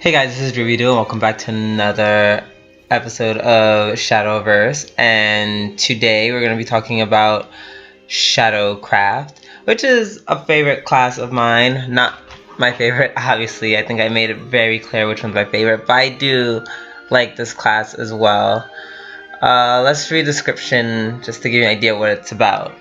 Hey guys, this is Ruby and welcome back to another episode of Shadowverse, and today we're going to be talking about Shadowcraft, which is a favorite class of mine. Not my favorite, obviously. I think I made it very clear which one's my favorite, but I do like this class as well. Let's read the description just to give you an idea what it's about.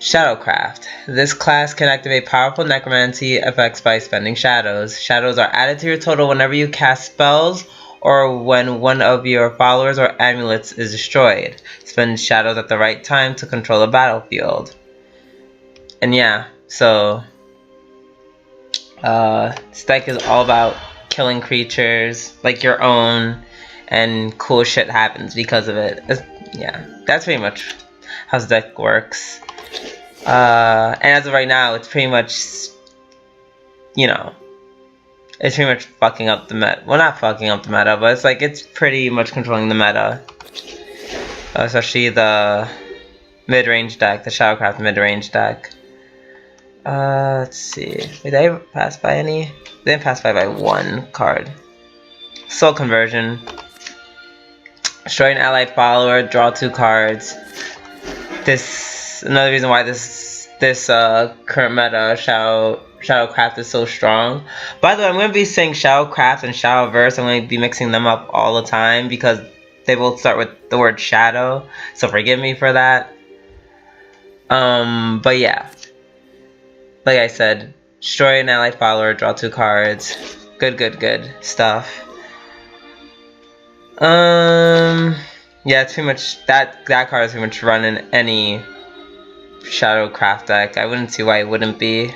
Shadowcraft. This class can activate powerful necromancy effects by spending shadows. Shadows are added to your total whenever you cast spells or when one of your followers or amulets is destroyed. Spend shadows at the right time to control the battlefield. And yeah, so this deck is all about killing creatures like your own, and cool shit happens because of it. Yeah, that's pretty much how the deck works. And as of right now, it's pretty much, it's pretty much fucking up the meta. Well, not fucking up the meta, but it's like, it's pretty much controlling the meta. Especially the mid-range deck, the Shadowcraft mid-range deck. Let's see. Wait, did I pass by any? I didn't pass by one card. Soul Conversion. Destroy an allied follower, draw 2 cards. Another reason why this current meta Shadowcraft is so strong. By the way, I'm going to be saying Shadowcraft and Shadowverse. I'm going to be mixing them up all the time because they both start with the word shadow, so forgive me for that. But yeah, like I said, destroy an allied follower, draw 2 cards. Good stuff. Yeah, it's pretty much that card is pretty much running any Shadowcraft deck. I wouldn't see why it wouldn't be.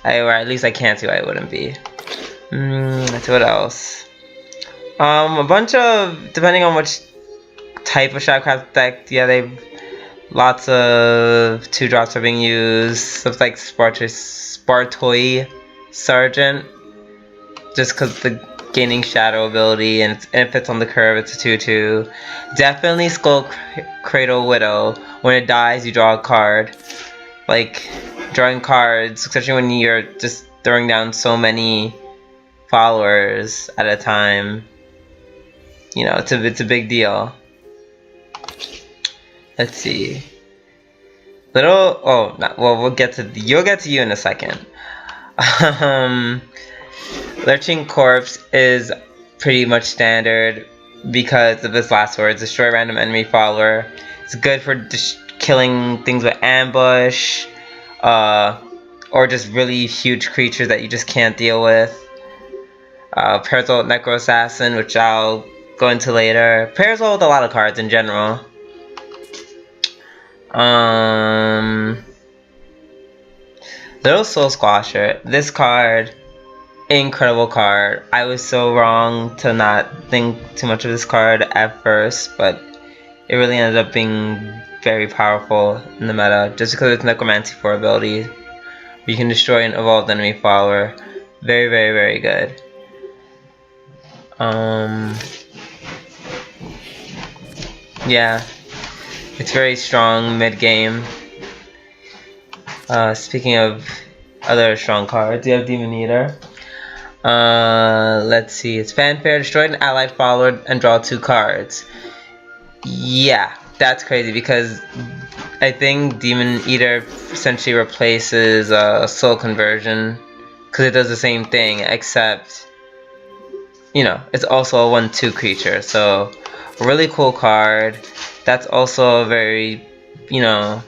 Or at least I can't see why it wouldn't be. Let's see what else. A bunch of, depending on which type of Shadowcraft deck, yeah, lots of 2-drops are being used. Stuff like Spartoi Sergeant, just because the gaining shadow ability, and it fits on the curve. It's a 2/2. Definitely Skull Cradle Widow. When it dies, you draw a card. Like, drawing cards, especially when you're just throwing down so many followers at a time, it's a big deal. Let's see. You'll get to you in a second. Lurching Corpse is pretty much standard because of its last words, destroy random enemy follower. It's good for killing things with ambush, or just really huge creatures that you just can't deal with. Pairs well with Necro Assassin, which I'll go into later. Pairs well with a lot of cards in general. Little Soul Squasher. This card, incredible card. I was so wrong to not think too much of this card at first, but it really ended up being very powerful in the meta just because of its Necromancy 4 ability. You can destroy an evolved enemy follower. Very good. Yeah, it's very strong mid-game. Speaking of other strong cards, you have Demon Eater. Let's see, it's Fanfare, destroy an allied follower and draw 2 cards. Yeah, that's crazy because I think Demon Eater essentially replaces Soul Conversion because it does the same thing, except, it's also a 1/2 creature, so a really cool card. That's also a very, a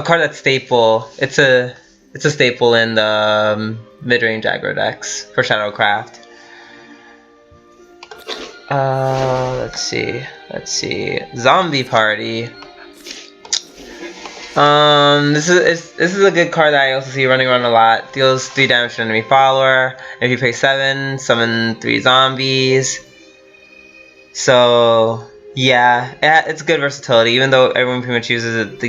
card that's staple. It's a staple in the mid-range aggro decks for Shadowcraft. Let's see. Zombie Party. This is a good card that I also see running around a lot. Deals 3 damage to an enemy follower. If you pay 7, summon 3 zombies. So yeah, it's good versatility. Even though everyone pretty much uses it,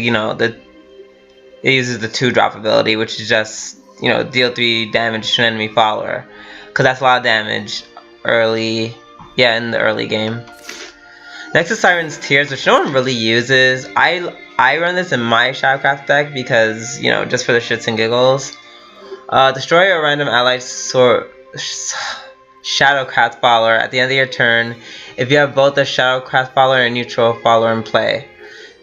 it uses the 2-drop ability, which is just, deal 3 damage to an enemy follower. Because that's a lot of damage early, in the early game. Next is Siren's Tears, which no one really uses. I run this in my Shadowcraft deck because, just for the shits and giggles. Destroy a random allied Shadowcraft follower at the end of your turn if you have both a Shadowcraft follower and a neutral follower in play.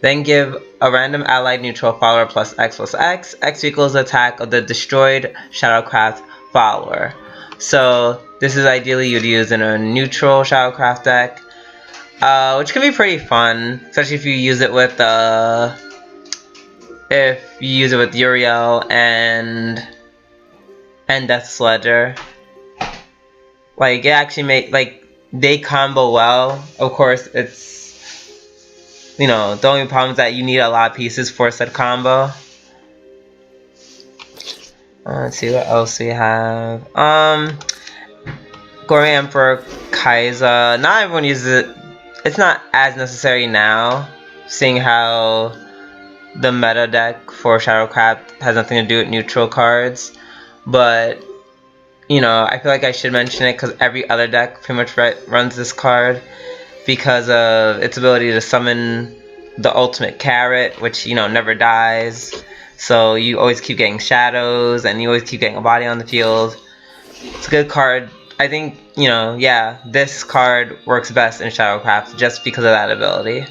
Then give a random allied neutral follower plus X. X equals the attack of the destroyed Shadowcraft follower. So this is ideally you'd use in a neutral Shadowcraft deck, which can be pretty fun, especially if you use it with Uriel and Death Ledger. Like, it actually they combo well. Of course, it's, the only problem is that you need a lot of pieces for said combo. Let's see what else we have. Gory Emperor Kaiser. Not everyone uses it. It's not as necessary now, seeing how the meta deck for Shadowcraft has nothing to do with neutral cards. But I feel like I should mention it because every other deck pretty much runs this card because of its ability to summon the ultimate carrot, which never dies. So you always keep getting shadows and you always keep getting a body on the field. It's a good card. I think this card works best in Shadowcraft just because of that ability.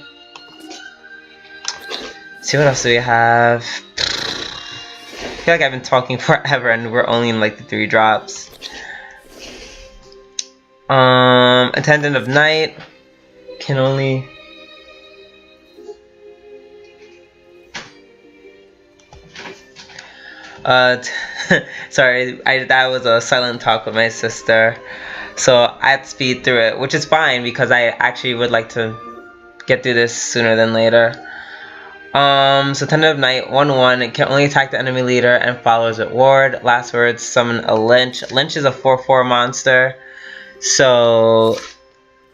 Let's see what else do we have. I feel like I've been talking forever and we're only in like the 3 drops. Attendant of Night can only sorry, that was a silent talk with my sister, so I had to speed through it, which is fine because I actually would like to get through this sooner than later. So Attendant of Night, 1/1, it can only attack the enemy leader and follows it ward. Last words, summon a Lynch. Lynch is a 4/4 monster, so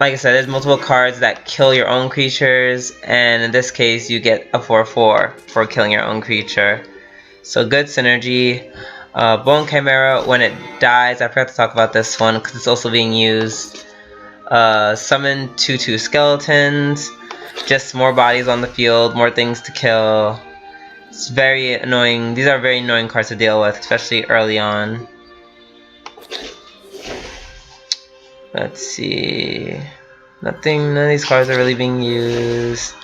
like I said, there's multiple cards that kill your own creatures, and in this case you get a 4/4 for killing your own creature. So good synergy. Bone Chimera, when it dies, I forgot to talk about this one because it's also being used. Summon 2/2 skeletons. Just more bodies on the field, more things to kill. It's very annoying. These are very annoying cards to deal with, especially early on. Let's see. None of these cards are really being used.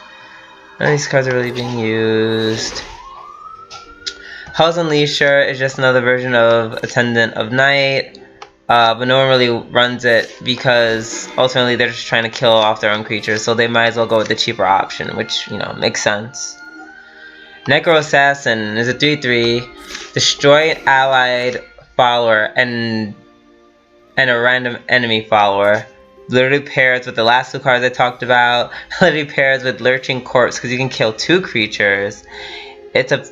Hell's Unleasher is just another version of Attendant of Night, but no one really runs it because ultimately they're just trying to kill off their own creatures, so they might as well go with the cheaper option, which, makes sense. Necro Assassin is a 3/3, destroy an allied follower and a random enemy follower. Literally pairs with the last 2 cards I talked about. Literally pairs with Lurching Corpse because you can kill 2 creatures. It's a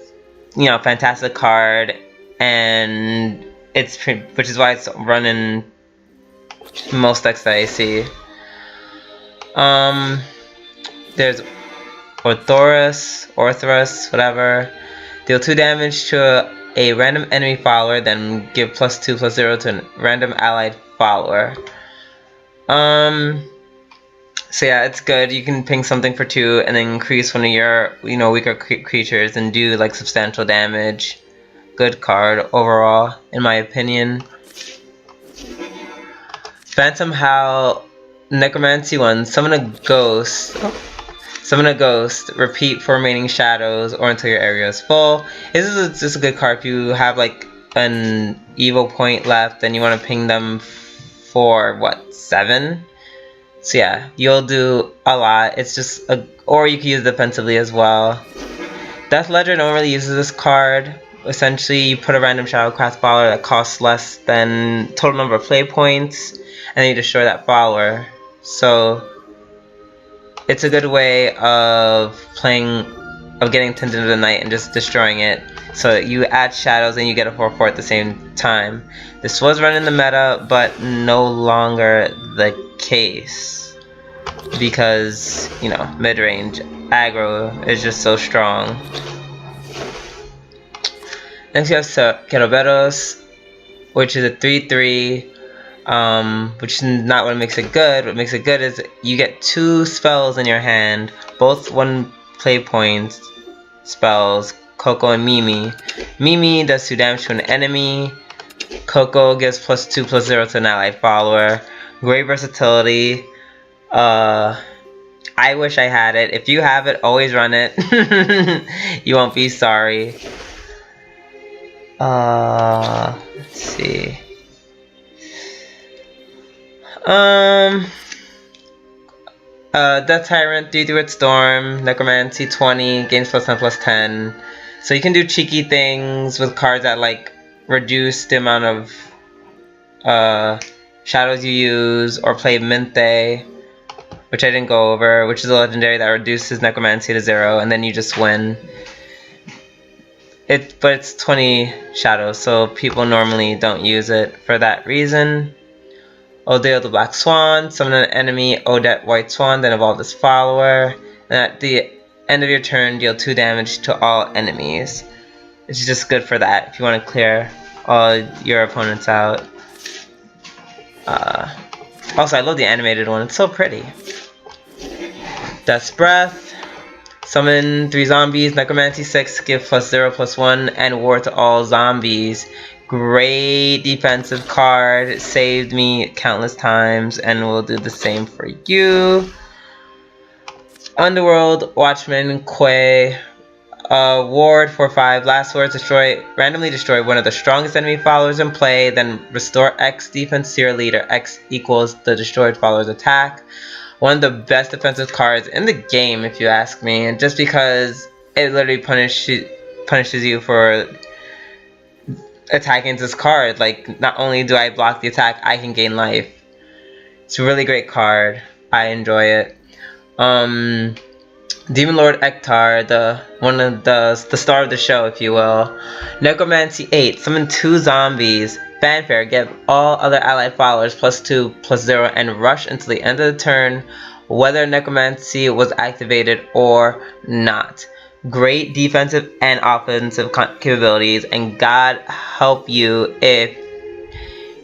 fantastic card, and which is why it's running most decks that I see. There's Orthros, whatever. Deal 2 damage to a random enemy follower, then give +2/+0 to a random allied follower. So yeah, it's good. You can ping something for 2 and then increase one of your weaker creatures and do like substantial damage. Good card overall, in my opinion. Phantom Howl, Necromancy 1. Summon a ghost. Repeat for remaining shadows or until your area is full. This is just a good card if you have like an evil point left and you want to ping them for what, 7? So yeah, you'll do a lot. It's just or you can use it defensively as well. Death Ledger no one really uses this card. Essentially, you put a random Shadowcraft follower that costs less than total number of play points, and then you destroy that follower. So it's a good way of getting Attendant of the Night and just destroying it. So you add shadows and you get a 4/4 at the same time. This was run in the meta, but no longer the case because mid-range aggro is just so strong. Next we have Keroberos, which is a 3/3, which is not what makes it good. What makes it good is you get 2 spells in your hand, both 1 play point spells, Coco, and Mimi. Mimi does 2 damage to an enemy. Coco gives +2/+0 to an allied follower. Great versatility. I wish I had it. If you have it, always run it. You won't be sorry. Let's see. Death Tyrant, 3/3 Storm, Necromancy 20, gains +10/+10. So you can do cheeky things with cards that like reduce the amount of shadows you use, or play Minthe, which I didn't go over, which is a legendary that reduces Necromancy to 0, and then you just win. But it's 20 shadows, so people normally don't use it for that reason. Odeo the Black Swan, summon an enemy Odette White Swan, then evolve this follower. And at the end of your turn, deal 2 damage to all enemies. It's just good for that if you want to clear all your opponents out. Also, I love the animated one, it's so pretty. Death's Breath, summon 3 zombies, Necromancy 6, give +0/+1, and war to all zombies. Great defensive card, saved me countless times, and will do the same for you. Underworld, Watchman, Quay, ward for 5, last words, randomly destroy one of the strongest enemy followers in play, then restore X defense to your leader. X equals the destroyed follower's attack. One of the best defensive cards in the game, if you ask me, and just because it literally punishes you for attacking this card. Like, not only do I block the attack, I can gain life. It's a really great card. I enjoy it. Demon Lord Ektar, the star of the show, if you will. Necromancy 8, summon 2 zombies. Fanfare, give all other allied followers +2/+0 and rush until the end of the turn, whether Necromancy was activated or not. Great defensive and offensive capabilities, and God help you if,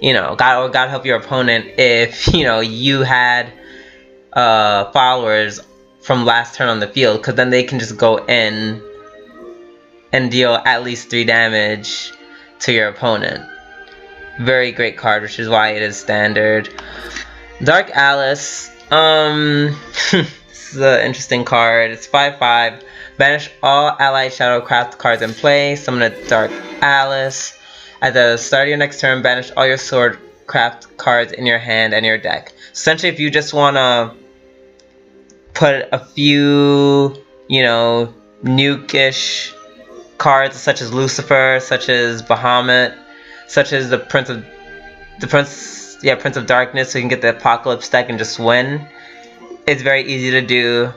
God help your opponent if, you had followers from last turn on the field, because then they can just go in and deal at least 3 damage to your opponent. Very great card, which is why it is standard. Dark Alice, this is an interesting card. It's 5/5. Banish all allied Shadowcraft cards in play. Summon a Dark Alice. At the start of your next turn, banish all your Swordcraft cards in your hand and your deck. Essentially, if you just want to put a few, nuke-ish cards, such as Lucifer, such as Bahamut, such as the Prince of Darkness, so you can get the Apocalypse deck and just win. It's very easy to do.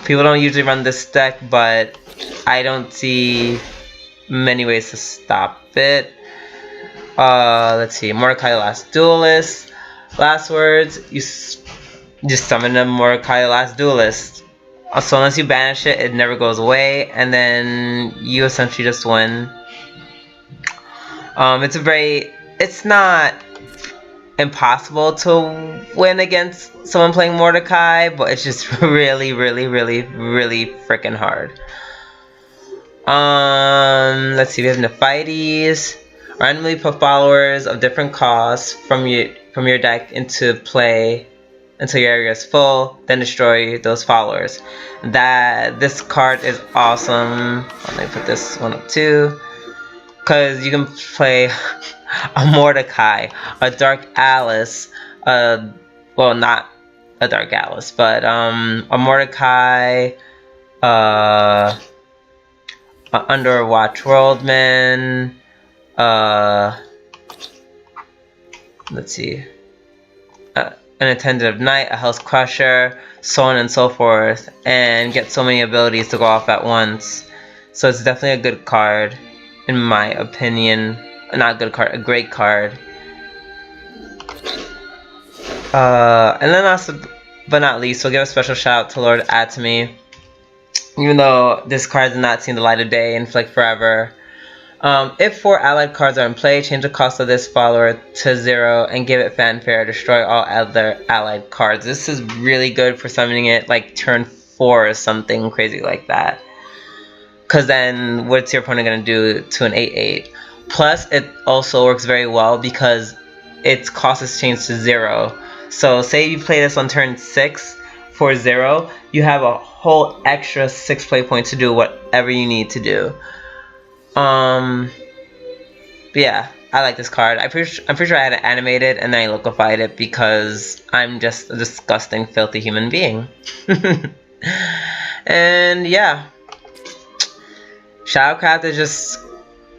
People don't usually run this deck, but I don't see many ways to stop it. Let's see. Mordecai the Last Duelist. Last words, you just summon a Mordecai the Last Duelist. So unless you banish it, it never goes away, and then you essentially just win. It's not impossible to win against someone playing Mordecai, but it's just really, really, really, really freaking hard. Let's see, we have Nephites. Randomly put followers of different costs from your deck into play until your area is full, then destroy those followers. This card is awesome. Let me put this one up too, because you can play a Mordecai, a Dark Alice, well, not a Dark Alice, but a Mordecai, a Underwatch Worldman, let's see, an Attendant of Night, a Hell's Crusher, so on and so forth, and get so many abilities to go off at once. So it's definitely a good card, in my opinion. Not a good card, a great card. And then last but not least, we'll give a special shout out to Lord Atomy. Even though this card has not seen the light of day in Flick Forever. If 4 allied cards are in play, change the cost of this follower to 0 and give it Fanfare. Destroy all other allied cards. This is really good for summoning it like turn 4 or something crazy like that. because then what's your opponent going to do to an 8/8? Plus, it also works very well because its cost is changed to 0. So say you play this on turn 6 for 0, you have a whole extra 6 play points to do whatever you need to do. Yeah, I like this card. I'm pretty sure I had it animated and then I liquefied it because I'm just a disgusting, filthy human being. And yeah, Shadowcraft is just,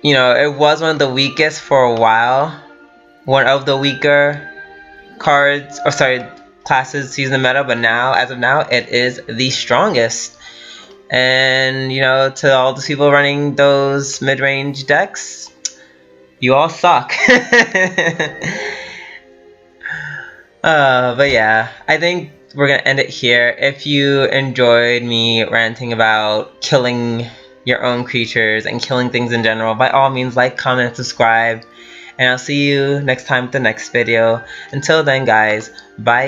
you know, it was one of the weakest for a while. One of the weaker cards, or sorry, classes using the meta, but now, as of now, it is the strongest. And, you know, to all those people running those mid-range decks, you all suck. But yeah, I think we're gonna end it here. If you enjoyed me ranting about killing your own creatures and killing things in general, by all means, like, comment, subscribe, and I'll see you next time with the next video. Until then, guys, bye.